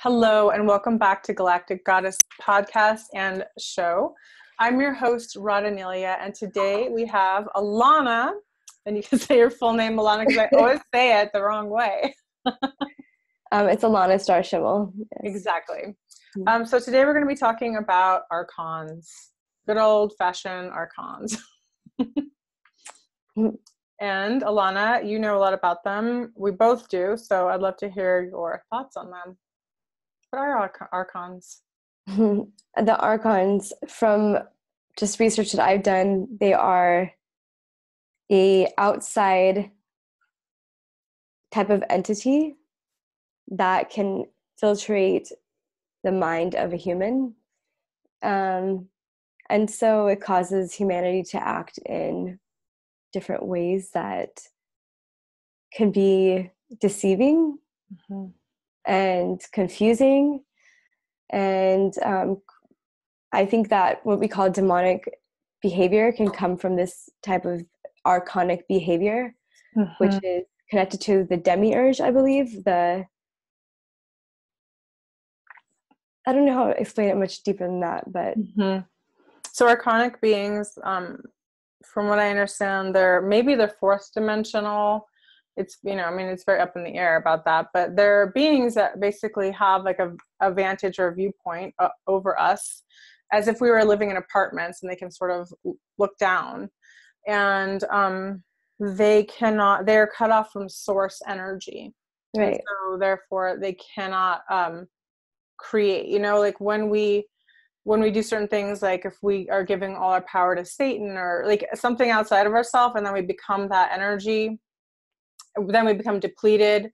Hello, and welcome back to Galactic Goddess podcast and show. I'm your host, Radhanelia, and today we have Alana, and you can say your full name, Alana, because I always say it the wrong way. It's Alana Starshimmel. Yes. Exactly. So today we're going to be talking about archons, good old-fashioned archons. And Alana, you know a lot about them. We both do, so I'd love to hear your thoughts on them. What are archons? The archons, from just research that I've done, they are a outside type of entity that can filtrate the mind of a human. And so it causes humanity to act in different ways that can be deceiving and confusing. And I think that what we call demonic behavior can come from this type of archonic behavior, which is connected to the demiurge, I believe. I don't know how to explain it much deeper than that, but So archonic beings, from what I understand, they're fourth dimensional. It's, it's very up in the air about that, but they're beings that basically have like a vantage or a viewpoint over us, as if we were living in apartments, and they can sort of look down, and they're cut off from source energy. Right. And so therefore they cannot create, like when we do certain things, like if we are giving all our power to Satan or like something outside of ourselves, and then we become that energy, then we become depleted,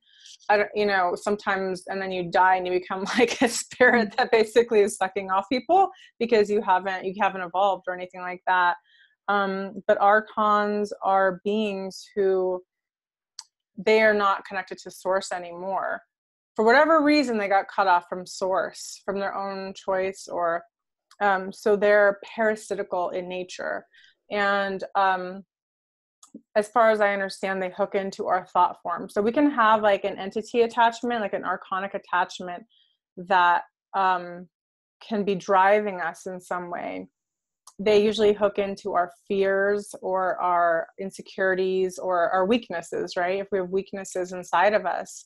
sometimes, and then you die and you become like a spirit that basically is sucking off people because you haven't evolved or anything like that. But archons are beings who, they are not connected to source anymore. For whatever reason, they got cut off from source, from their own choice, or so they're parasitical in nature. And as far as I understand, they hook into our thought form. So we can have like an entity attachment, like an archonic attachment that can be driving us in some way. They usually hook into our fears or our insecurities or our weaknesses, right? If we have weaknesses inside of us,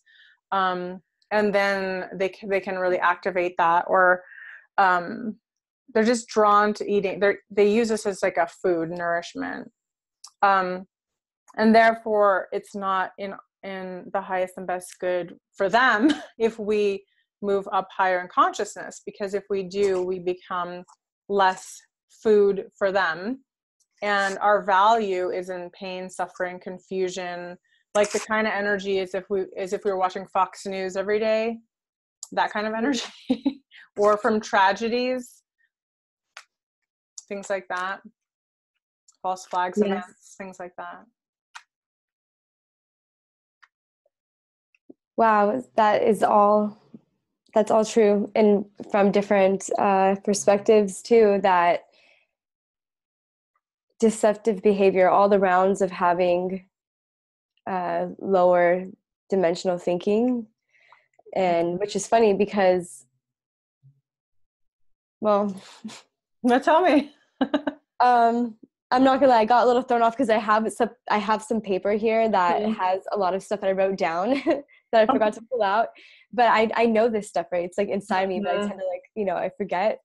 and then they can really activate that, or they're just drawn to eating. They use us as like a food, nourishment. And therefore it's not in the highest and best good for them if we move up higher in consciousness, because if we do, we become less food for them, and our value is in pain, suffering, confusion, like the kind of energy as if we were watching Fox News every day, that kind of energy. Or from tragedies, things like that, false flags, Yes. events, things like that. Wow, that's all true, and from different perspectives too, that deceptive behavior, all the rounds of having lower dimensional thinking, and which is funny because, well, Tell me. I'm not gonna lie, I got a little thrown off because I have some paper here that has a lot of stuff that I wrote down that I forgot to pull out. But I know this stuff, right? It's like inside me, but I tend to I forget.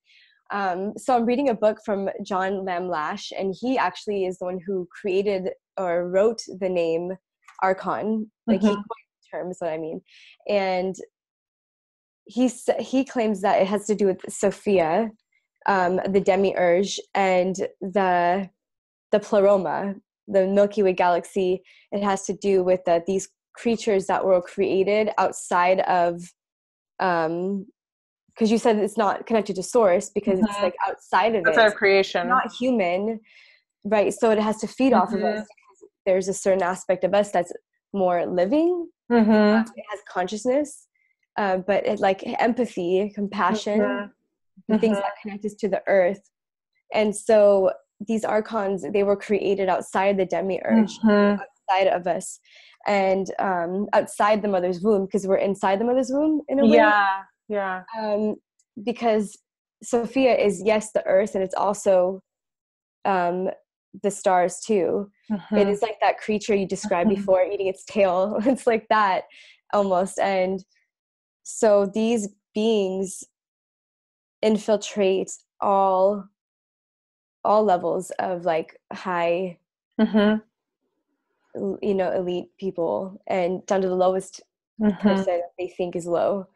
So I'm reading a book from John Lam Lash, and he actually is the one who created or wrote the name Archon. Like he coined the term, is what I mean. And he claims that it has to do with Sophia, the demiurge, and the Pleroma, the Milky Way galaxy. It has to do with these creatures that were created outside of, because you said it's not connected to source, because it's like outside of outside of creation, not human, right? So it has to feed off of us, because there's a certain aspect of us that's more living. It has consciousness, but it, like empathy, compassion, the things that connect us to the earth. And so these archons, they were created outside the demiurge, outside of us, and outside the mother's womb, because we're inside the mother's womb in a way. Yeah. Because Sophia is, yes, the earth, and it's also the stars too. It is like that creature you described before eating its tail. It's like that almost. And so these beings infiltrate all levels of like high, elite people, and down to the lowest person they think is low.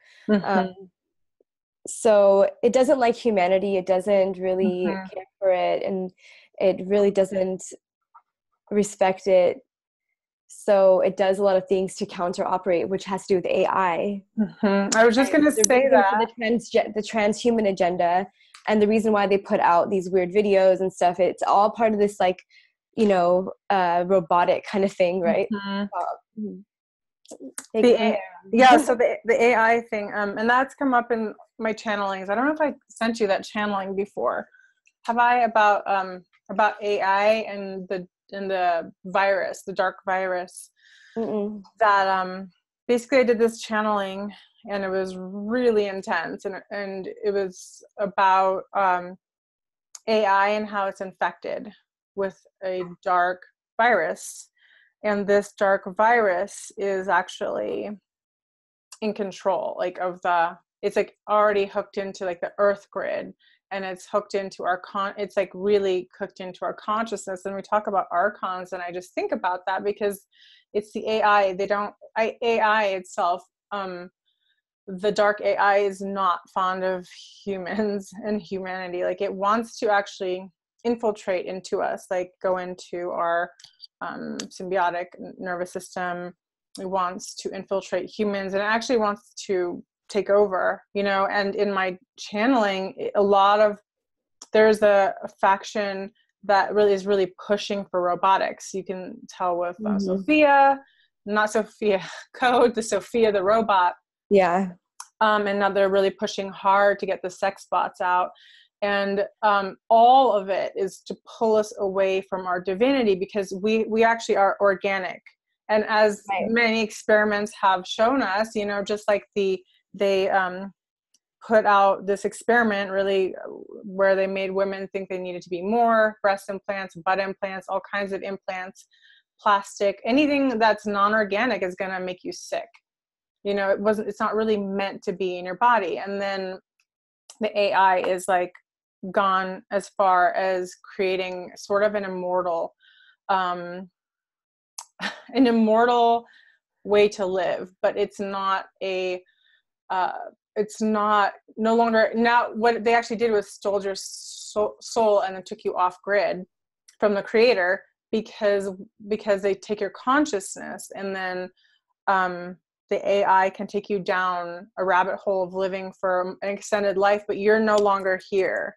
So it doesn't like humanity. It doesn't really care for it, and it really doesn't respect it. So it does a lot of things to counter operate, which has to do with AI. I was just going to say that the transhuman agenda, and the reason why they put out these weird videos and stuff, it's all part of this like, robotic kind of thing, right? So the AI thing, and that's come up in my channelings. I don't know if I sent you that channeling before. Have I about AI and the virus, the dark virus? That basically I did this channeling, and it was really intense, and it was about AI and how it's infected with a dark virus. And this dark virus is actually in control, like it's like already hooked into like the earth grid, and it's hooked into it's like really cooked into our consciousness. And we talk about archons, and I just think about that because it's the AI. AI itself, the dark AI is not fond of humans and humanity. Like it wants to actually infiltrate into us, like go into our symbiotic nervous system. It wants to infiltrate humans, and it actually wants to take over, and in my channeling, there's a faction that really is really pushing for robotics. You can tell with Sophia, not Sophia Code, the Sophia the robot. Yeah. And now they're really pushing hard to get the sex bots out. And all of it is to pull us away from our divinity, because we actually are organic. And as many experiments have shown us, just like they put out this experiment really where they made women think they needed to be more, breast implants, butt implants, all kinds of implants, plastic, anything that's non-organic is going to make you sick. It's not really meant to be in your body. And then the AI is like gone as far as creating sort of an immortal way to live, but it's not no longer. Now what they actually did was stole your soul and then took you off grid from the creator, because they take your consciousness, and then the AI can take you down a rabbit hole of living for an extended life, but you're no longer here.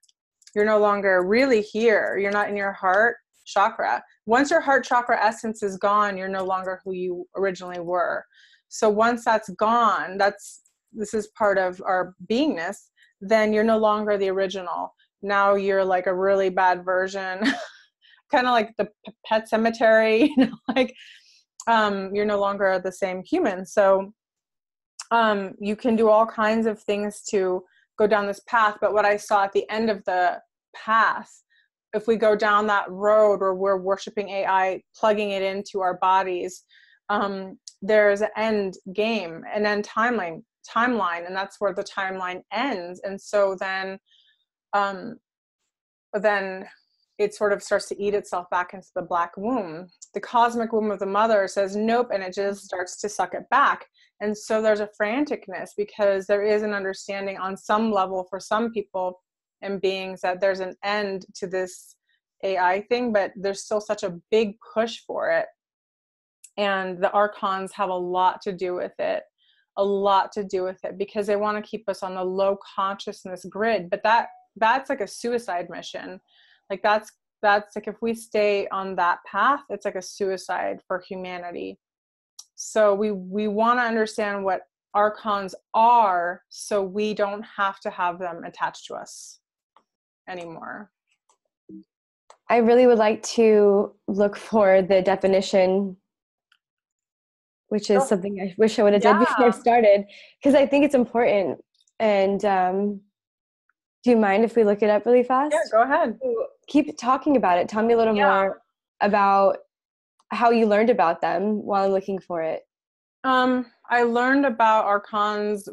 You're no longer really here. You're not in your heart chakra. Once your heart chakra essence is gone, you're no longer who you originally were. So once that's gone, this is part of our beingness, then you're no longer the original. Now you're like a really bad version, kind of like the Pet Cemetery, you're no longer the same human. So you can do all kinds of things to go down this path. But what I saw at the end of the path, if we go down that road where we're worshiping AI, plugging it into our bodies, there's an end game, an end timeline, and that's where the timeline ends. And so then it sort of starts to eat itself back into the black womb. The cosmic womb of the mother says nope, and it just starts to suck it back. And so there's a franticness, because there is an understanding on some level for some people and beings that there's an end to this AI thing, but there's still such a big push for it. And the archons have a lot to do with it, because they want to keep us on the low consciousness grid. But that's like a suicide mission. Like that's like, if we stay on that path, it's like a suicide for humanity. So we want to understand what archons are, so we don't have to have them attached to us anymore. I really would like to look for the definition, which is something I wish I would have did before I started, because I think it's important. And do you mind if we look it up really fast? Yeah, go ahead. So keep talking about it. Tell me a little Yeah. more about how you learned about them while I'm looking for it. I learned about archons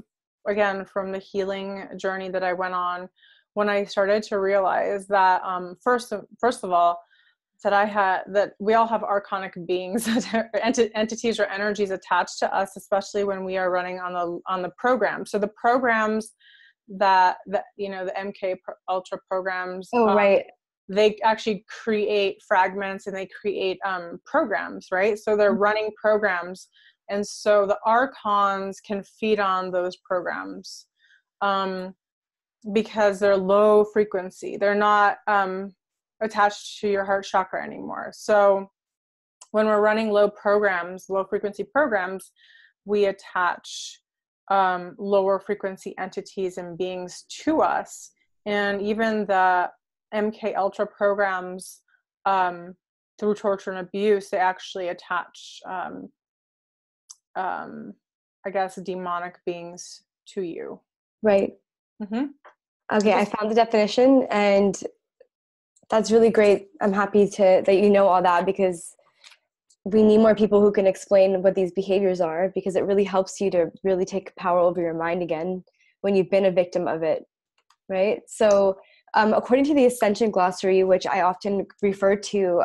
again from the healing journey that I went on when I started to realize that first of all, that we all have archonic beings, entities or energies attached to us, especially when we are running on the program. So the programs that you know, the MK Ultra programs, Oh, right. they actually create fragments and they create programs, right? So they're running programs, and so the archons can feed on those programs because they're low frequency. They're not attached to your heart chakra anymore. So when we're running low frequency programs, we attach lower frequency entities and beings to us. And even the MK Ultra programs, through torture and abuse, they actually attach, I guess, demonic beings to you. Right. Mm-hmm. Okay, I found the definition, and that's really great. I'm happy that you know all that, because we need more people who can explain what these behaviors are, because it really helps you to really take power over your mind again when you've been a victim of it, right? So according to the Ascension Glossary, which I often refer to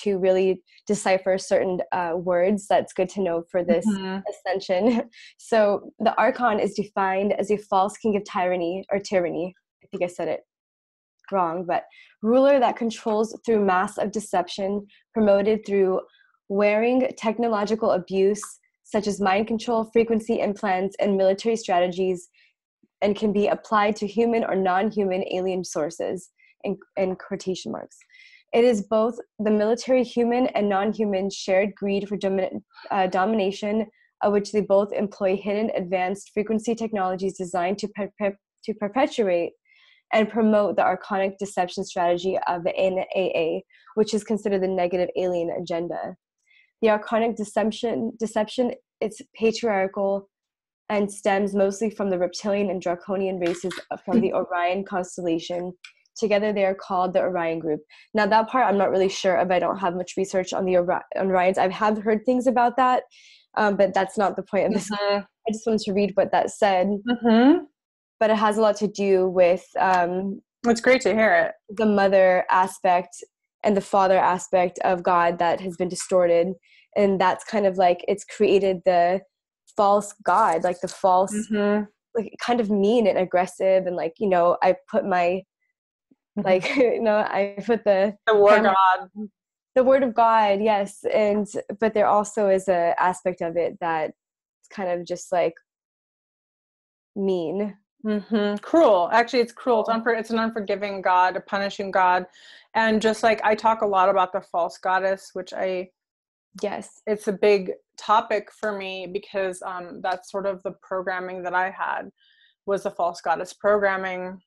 really decipher certain words that's good to know for this ascension. So the archon is defined as a false king of tyranny or tyranny. I think I said it wrong, but ruler that controls through mass of deception, promoted through wearing technological abuse, such as mind control, frequency implants, and military strategies, and can be applied to human or non-human alien sources, in quotation marks. It is both the military human and non-human shared greed for domination, of which they both employ hidden advanced frequency technologies designed to perpetuate and promote the archonic deception strategy of the NAA, which is considered the negative alien agenda. The archonic deception, it's patriarchal and stems mostly from the reptilian and draconian races from the Orion constellation. Together they are called the Orion group. Now that part I'm not really sure of. I don't have much research on the Orions. I have heard things about that, but that's not the point of this. I just wanted to read what that said. But it has a lot to do with it's great to hear it. The mother aspect and the father aspect of God that has been distorted, and that's kind of like it's created the false God, like the false, like kind of mean and aggressive, and like, you know, I put my like, you know, I put the word God, the word of God, yes, and but there also is a aspect of it that it's kind of just like mean. Cruel. Actually, it's cruel. It's an unforgiving God, a punishing God. And just like I talk a lot about the false goddess, which it's a big topic for me, because that's sort of the programming that I had, was the false goddess programming,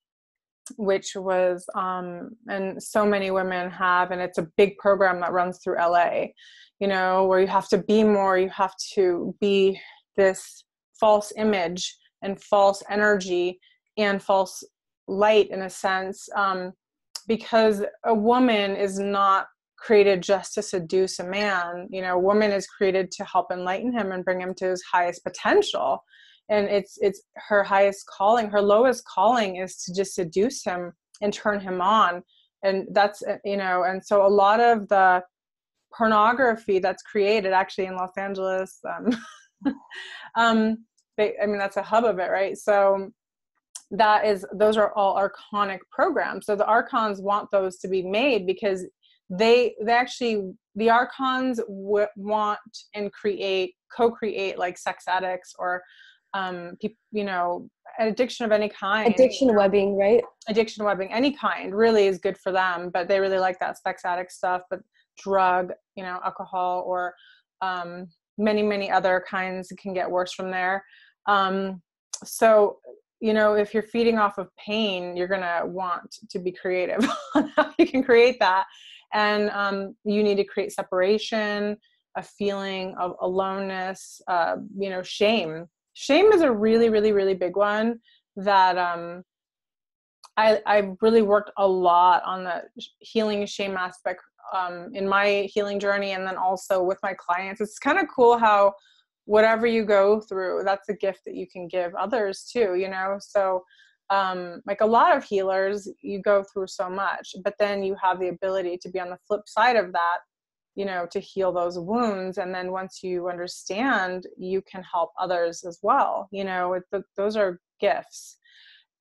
which was, and so many women have, and it's a big program that runs through LA, you know, where you have to be more, you have to be this false image and false energy and false light, in a sense, because a woman is not created just to seduce a man. You know, a woman is created to help enlighten him and bring him to his highest potential. And it's her highest calling. Her lowest calling is to just seduce him and turn him on. And that's, you know, and so a lot of the pornography that's created actually in Los Angeles, I mean, that's a hub of it, right? So those are all archonic programs. So the archons want those to be made, because they actually, the archons want and co-create like sex addicts or people, you know, addiction of any kind. Addiction webbing, right? Addiction webbing, any kind, really is good for them, but they really like that sex addict stuff. But drug, you know, alcohol, or many, many other kinds can get worse from there. So, you know, if you're feeding off of pain, you're going to want to be creative on how you can create that. And you need to create separation, a feeling of aloneness, you know, shame. Shame is a really, really, really big one. that I really worked a lot on the healing shame aspect in my healing journey, and then also with my clients. It's kind of cool how whatever you go through, that's a gift that you can give others too, you know? So like a lot of healers, you go through so much, but then you have the ability to be on the flip side of that, you know, to heal those wounds. And then once you understand, you can help others as well. You know, those are gifts.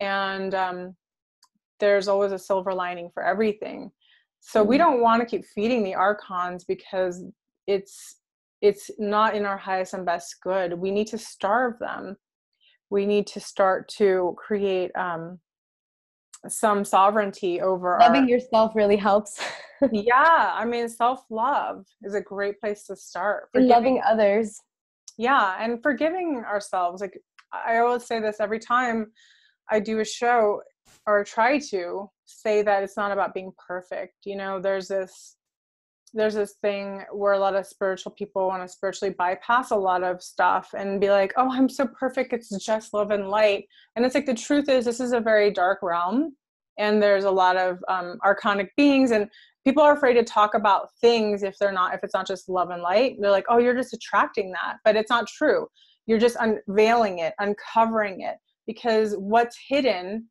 And there's always a silver lining for everything. So we don't want to keep feeding the archons because it's not in our highest and best good. We need to starve them. We need to start to create some sovereignty over Loving yourself really helps. Yeah, I mean, self-love is a great place to start. And loving others. Yeah, and forgiving ourselves. Like I always say this every time I do a show, or try to say that it's not about being perfect. You know, there's this thing where a lot of spiritual people want to spiritually bypass a lot of stuff and be like, oh, I'm so perfect, it's just love and light. And it's like, the truth is, this is a very dark realm, and there's a lot of archonic beings, and people are afraid to talk about things if it's not just love and light. They're like, oh, you're just attracting that. But it's not true. You're just unveiling it, uncovering it, because what's hidden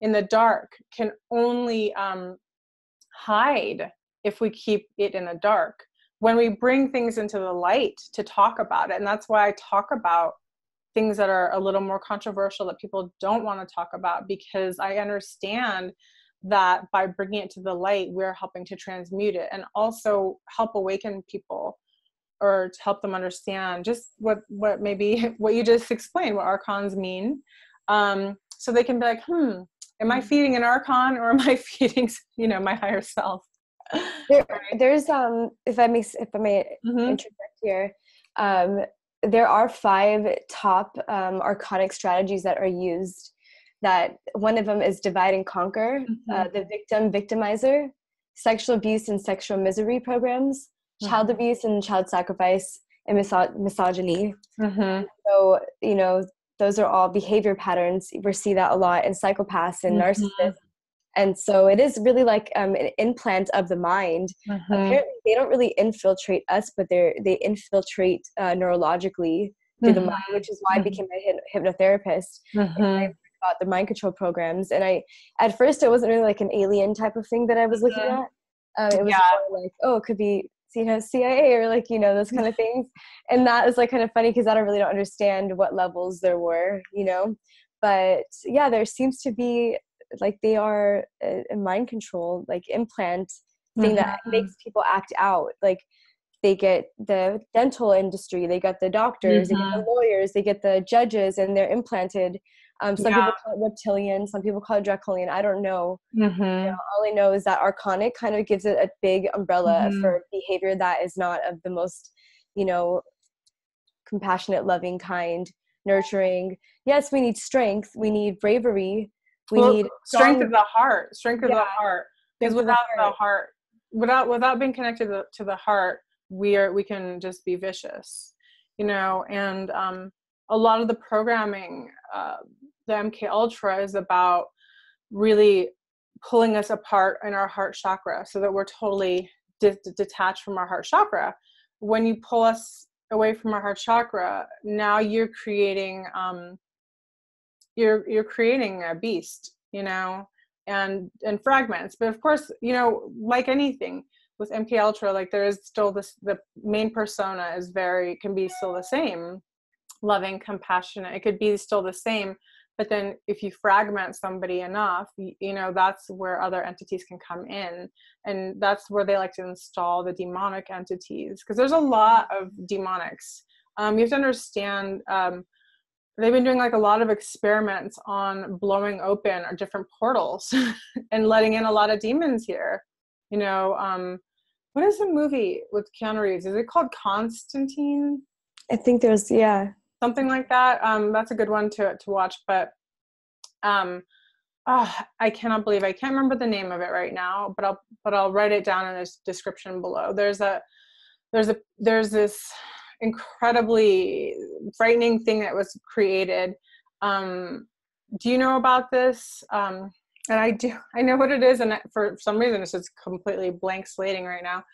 in the dark can only hide if we keep it in the dark. When we bring things into the light to talk about it, and that's why I talk about things that are a little more controversial that people don't want to talk about, because I understand that by bringing it to the light, we're helping to transmute it and also help awaken people, or to help them understand just what maybe what you just explained, what archons mean. So they can be like, am I feeding an archon, or am I feeding, you know, my higher self? There's if I may interject here, there are 5 top archonic strategies that are used. That one of them is divide and conquer, the victimizer, sexual abuse and sexual misery programs, child abuse and child sacrifice, and misogyny. So, you know, those are all behavior patterns. We see that a lot in psychopaths and narcissists. And so it is really like an implant of the mind. Apparently they don't really infiltrate us, but they infiltrate neurologically through the mind, which is why I became a hypnotherapist. About the mind control programs. And at first it wasn't really like an alien type of thing that I was looking at. It was more like, oh, it could be, you know, CIA, or like, you know, those kind of things. And that is like kind of funny because I don't understand what levels there were, you know. But yeah, there seems to be like, they are a mind control, like implant thing that makes people act out. Like they get the dental industry, they got the doctors, they get the lawyers, they get the judges, and they're implanted. Some people call it reptilian, some people call it draconian. I don't know. You know, all I know is that archonic kind of gives it a big umbrella for behavior that is not of the most, you know, compassionate, loving, kind, nurturing. Yes, we need strength, we need bravery, we need strength of the heart. Of the heart. Because without the heart, without being connected to the heart, we can just be vicious, you know. And a lot of the programming, the MK Ultra, is about really pulling us apart in our heart chakra, so that we're totally detached from our heart chakra. When you pull us away from our heart chakra, now you're creating you're creating a beast, you know, and fragments. But of course, you know, like anything with MK Ultra, like there is still the main persona can be still the same, loving, compassionate. It could be still the same, but then if you fragment somebody enough, you know, that's where other entities can come in, and that's where they like to install the demonic entities, because there's a lot of demonics. You have to understand, they've been doing like a lot of experiments on blowing open our different portals and letting in a lot of demons here. You know, what is the movie with Keanu Reeves? Is it called Constantine? I think there's, something like that. That's a good one to watch. But I cannot believe I can't remember the name of it right now. But I'll write it down in the description below. There's this incredibly frightening thing that was created do you know about this? And I know what it is, and for some reason it's just completely blank slating right now.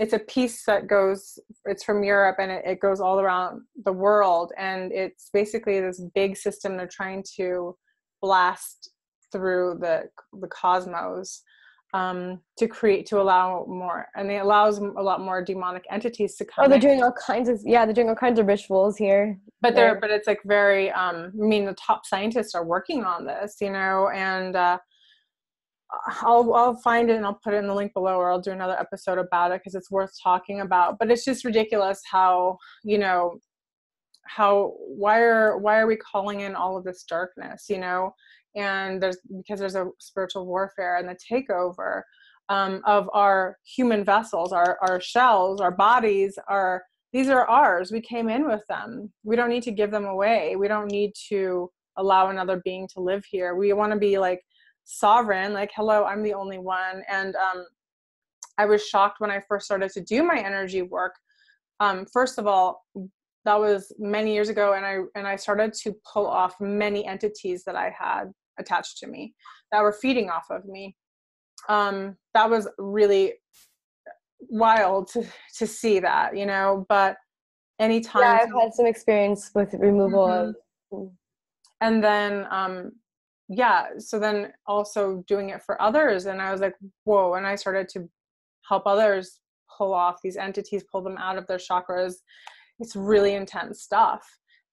It's a piece it's from Europe, and it goes all around the world, and it's basically this big system they're trying to blast through the cosmos, to allow more, and it allows a lot more demonic entities to come Oh, they're in. doing all kinds of, they're doing all kinds of rituals here. But it's like very, I mean, the top scientists are working on this, you know, and I'll find it and I'll put it in the link below, or I'll do another episode about it because it's worth talking about. But it's just ridiculous how, you know, why are we calling in all of this darkness, you know? And because there's a spiritual warfare and the takeover of our human vessels, our shells, our bodies, these are ours. We came in with them. We don't need to give them away. We don't need to allow another being to live here. We want to be like sovereign, like, hello, I'm the only one. And I was shocked when I first started to do my energy work. First of all, that was many years ago, and I started to pull off many entities that I had attached to me that were feeding off of me. That was really wild to see that, you know. But anytime, I've had some experience with removal of. And then so then also doing it for others, and I was like, whoa. And I started to help others pull off these entities, pull them out of their chakras. It's really intense stuff.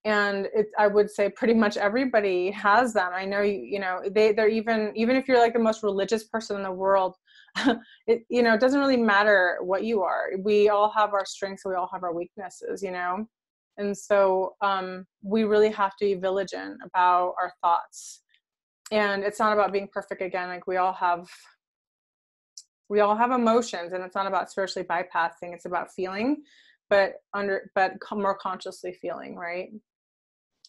And I would say pretty much everybody has them. I know, you know, they're even if you're like the most religious person in the world, it doesn't really matter what you are. We all have our strengths. We all have our weaknesses, you know? And so we really have to be vigilant about our thoughts. And it's not about being perfect again. Like we all have emotions, and it's not about spiritually bypassing. It's about feeling, but more consciously feeling, right?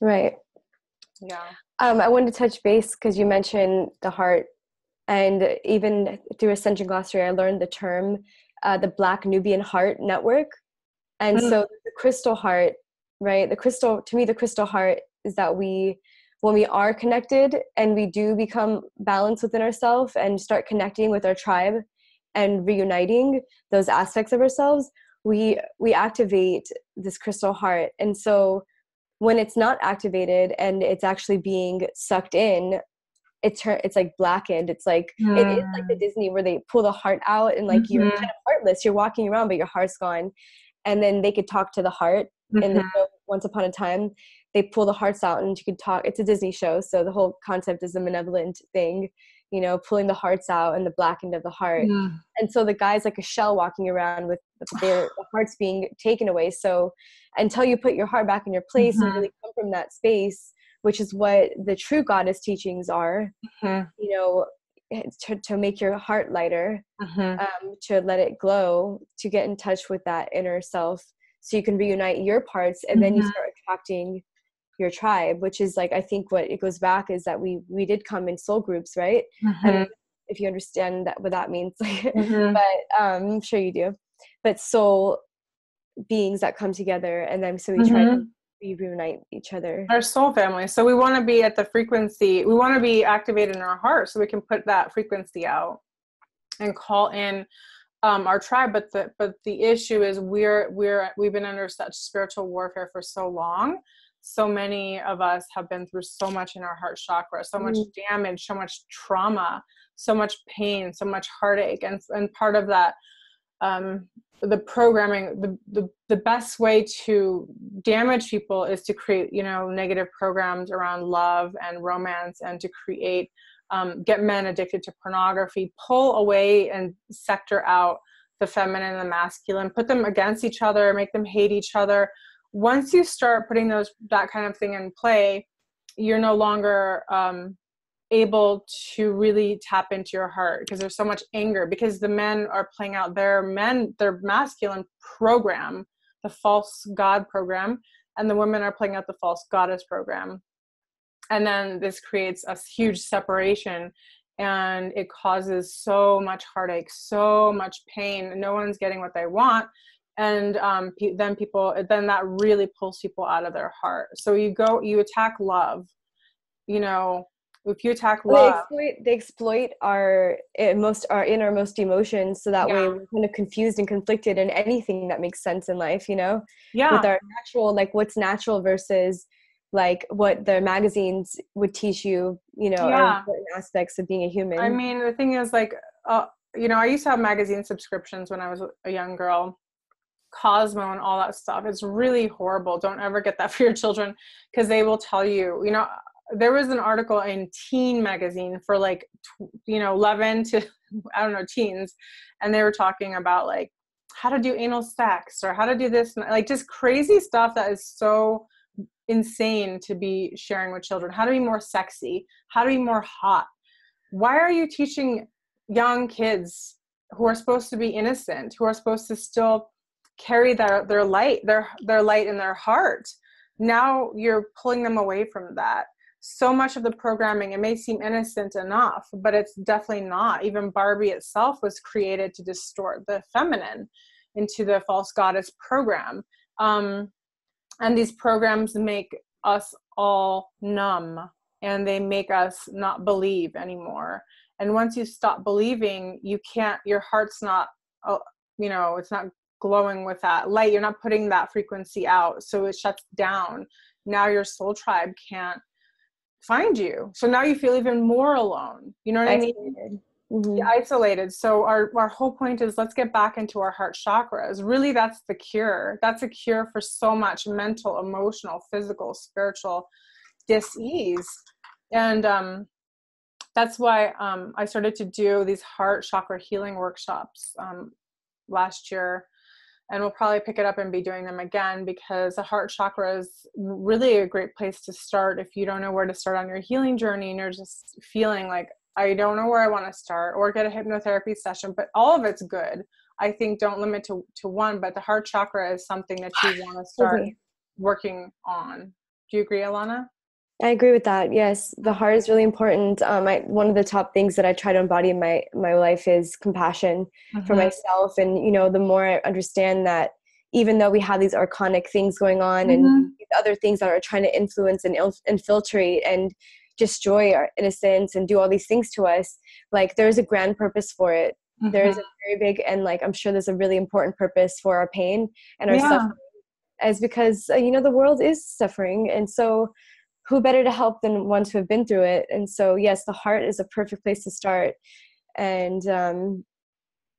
Right. Yeah. I wanted to touch base because you mentioned the heart, and even through Ascension Glossary, I learned the term, the Black Nubian Heart Network. And so the crystal heart, right? To me, the crystal heart is that when we are connected and we do become balanced within ourselves and start connecting with our tribe and reuniting those aspects of ourselves, we activate this crystal heart. And so when it's not activated and it's actually being sucked in, it's like blackened. It's like it is like the Disney where they pull the heart out and like you're kind of heartless. You're walking around, but your heart's gone. And then they could talk to the heart. In the show, Once Upon a Time, they pull the hearts out and you could talk. It's a Disney show, so the whole concept is a malevolent thing, you know, pulling the hearts out and the black end of the heart. And so the guy's like a shell walking around with the hearts being taken away. So until you put your heart back in your place and really come from that space, which is what the true goddess teachings are, you know, to make your heart lighter, to let it glow, to get in touch with that inner self so you can reunite your parts, and then you start attracting your tribe, which is like, I think what it goes back is that we did come in soul groups, right? And if you understand what that means, but I'm sure you do. But soul beings that come together, and then so we try to reunite each other. Our soul family. So we want to be at the frequency. We want to be activated in our heart, so we can put that frequency out and call in our tribe. But the issue is we've been under such spiritual warfare for so long. So many of us have been through so much in our heart chakra, so much damage, so much trauma, so much pain, so much heartache. And part of that, the programming, the best way to damage people is to create, you know, negative programs around love and romance, and to create, get men addicted to pornography, pull away and sector out the feminine and the masculine, put them against each other, make them hate each other. Once you start putting that kind of thing in play, you're no longer able to really tap into your heart, because there's so much anger, because the men are playing out their masculine program, the false god program, and the women are playing out the false goddess program. And then this creates a huge separation, and it causes so much heartache, so much pain. No one's getting what they want. And then that really pulls people out of their heart. So you attack love, you know, if you attack They love, exploit our innermost emotions, so that way yeah, we're kind of confused and conflicted in anything that makes sense in life, you know, with yeah, our natural, like what's natural versus like what the magazines would teach you, you know, are yeah. important aspects of being a I human. mean, the thing is, like, you know, I used to have magazine subscriptions when I was a young girl, Cosmo and all that stuff. It's really horrible. Don't ever get that for your children, because they will tell you, you know, there was an article in Teen magazine for like, you know, 11 to, I don't know, teens. And they were talking about like how to do anal sex or how to do this, like just crazy stuff that is so insane to be sharing with children. How to be more sexy, how to be more hot. Why are you teaching young kids who are supposed to be innocent, who are supposed to still carry their light, their light in their heart? Now you're pulling them away from that. So much of the programming, it may seem innocent enough, but it's definitely not. Even Barbie itself was created to distort the feminine into the false goddess program. And these programs make us all numb, and they make us not believe anymore. And once you stop believing, you can't, your heart's not, you know, it's not glowing with that light. You're not putting that frequency out. So it shuts down. Now your soul tribe can't find you. So now you feel even more alone. You know what I mean? Isolated. Mm-hmm. Isolated. So our whole point is, let's get back into our heart chakras. Really, that's the cure. That's a cure for so much mental, emotional, physical, spiritual dis-ease. And that's why I started to do these heart chakra healing workshops last year. And we'll probably pick it up and be doing them again, because the heart chakra is really a great place to start if you don't know where to start on your healing journey and you're just feeling like, I don't know where I want to start, or get a hypnotherapy session. But all of it's good. I think don't limit to one, but the heart chakra is something that you want to start working on. Do you agree, Alana? I agree with that. Yes, the heart is really important. One of the top things that I try to embody in my life is compassion for Mm-hmm. myself. And you know, the more I understand that, even though we have these archonic things going on and Mm-hmm. these other things that are trying to influence and infiltrate and destroy our innocence and do all these things to us, like there's a grand purpose for it. There Mm-hmm. is a very big, and like I'm sure there's a really important purpose for our pain and our Yeah. suffering, as because you know, the world is suffering, and so who better to help than ones who have been through it? And so, yes, the heart is a perfect place to start. And,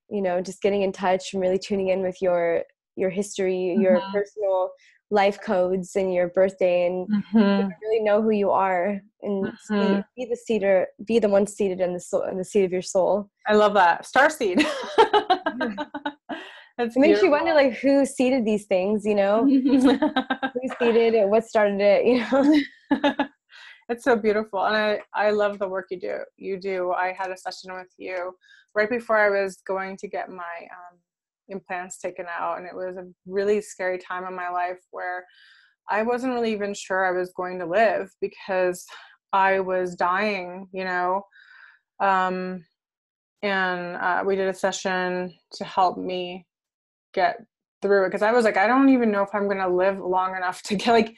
you know, just getting in touch and really tuning in with your history, your Mm-hmm. personal life codes and your birthday, and you Mm-hmm. know, really know who you are, and Mm-hmm. be the one seated in the soul, in the seat of your soul. I love that. Starseed. That's It makes you wonder, beautiful. like, who seeded these things, you know, who seeded it, what started it, you know? It's so beautiful. And I love the work you do. I had a session with you right before I was going to get my implants taken out. And it was a really scary time in my life where I wasn't really even sure I was going to live, because I was dying, you know. Um, and we did a session to help me get through it, because I was like, I don't even know if I'm going to live long enough to get, like,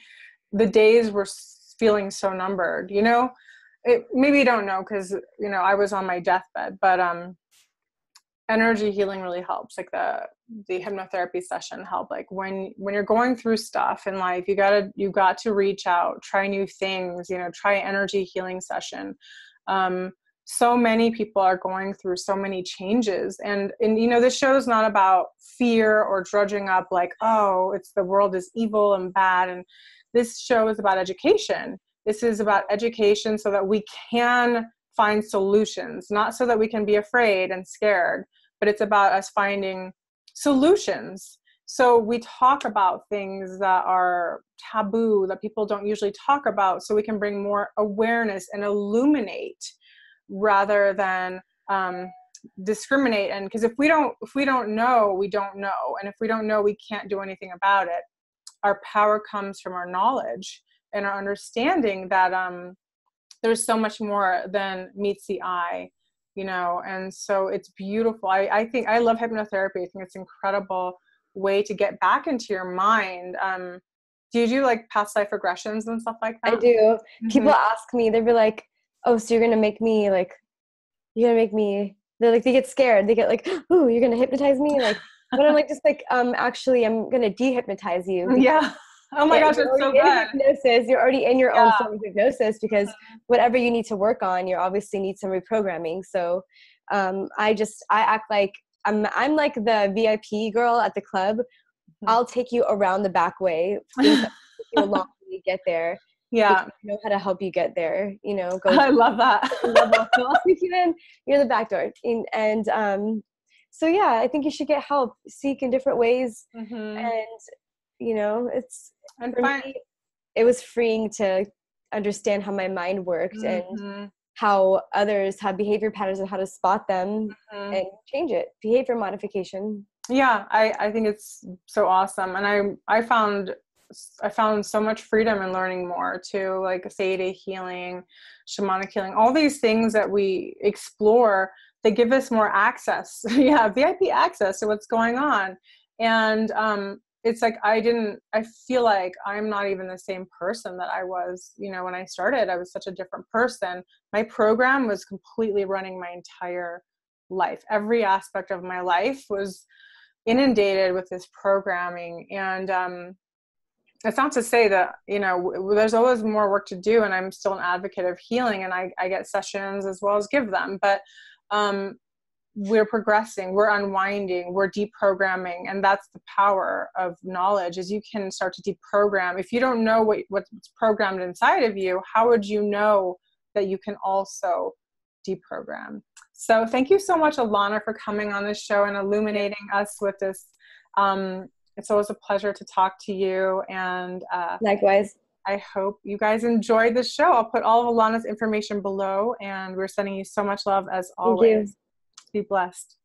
the days were feeling so numbered, you know. Maybe you don't know, because you know I was on my deathbed, but energy healing really helps. Like the hypnotherapy session helped. Like when you're going through stuff in life, you got to reach out, try new things, you know, try an energy healing session. So many people are going through so many changes, and you know, this show is not about fear or drudging up like, oh, it's the world is evil and bad. And this show is about education. This is about education so that we can find solutions, not so that we can be afraid and scared, but it's about us finding solutions. So we talk about things that are taboo, that people don't usually talk about, so we can bring more awareness and illuminate rather than discriminate. And because if we don't know, we don't know. And if we don't know, we can't do anything about it. Our power comes from our knowledge and our understanding that there's so much more than meets the eye, you know. And so it's beautiful. I think I love hypnotherapy. I think it's an incredible way to get back into your mind. Do you do like past life regressions and stuff like I that? do. People Mm-hmm. ask me, they'll be like, oh, so you're gonna make me like, you're gonna make me, they're like, they get scared. They get like, ooh, you're gonna hypnotize me? Like, but I'm like, just like, actually, I'm gonna dehypnotize you because Yeah. Oh my gosh, you're it's already so in good. hypnosis. You're already in your own Yeah. form of hypnosis because whatever you need to work on, you obviously need some reprogramming. So I act like I'm like the VIP girl at the club. I'll take you around the back way, things that take you along when you get there, because Yeah. I know how to help you get there, go to I love that. a certain level. So I'll take you in, you're the back door. And so yeah, I think you should get help, seek in different ways. Hmm. And, it's, And for fine. me, it was freeing to understand how my mind worked and Hmm. how others have behavior patterns and how to spot them Hmm. and change it. Behavior modification. Yeah, I think it's so awesome. And I found so much freedom in learning more too, like Theta healing, shamanic healing, all these things that we explore, they give us more access. Yeah, VIP access to what's going on. And it's like I feel like I'm not even the same person that I was, when I started. I was such a different person. My program was completely running my entire life. Every aspect of my life was inundated with this programming. And it's not to say that, there's always more work to do, and I'm still an advocate of healing, and I get sessions as well as give them, but we're progressing, we're unwinding, we're deprogramming. And that's the power of knowledge, is you can start to deprogram. If you don't know what's programmed inside of you, how would you know that you can also deprogram? So thank you so much, Alana, for coming on this show and illuminating us with this. It's always a pleasure to talk to you. And Likewise. I hope you guys enjoyed the show. I'll put all of Alana's information below, and we're sending you so much love as Thank you. always. Be blessed.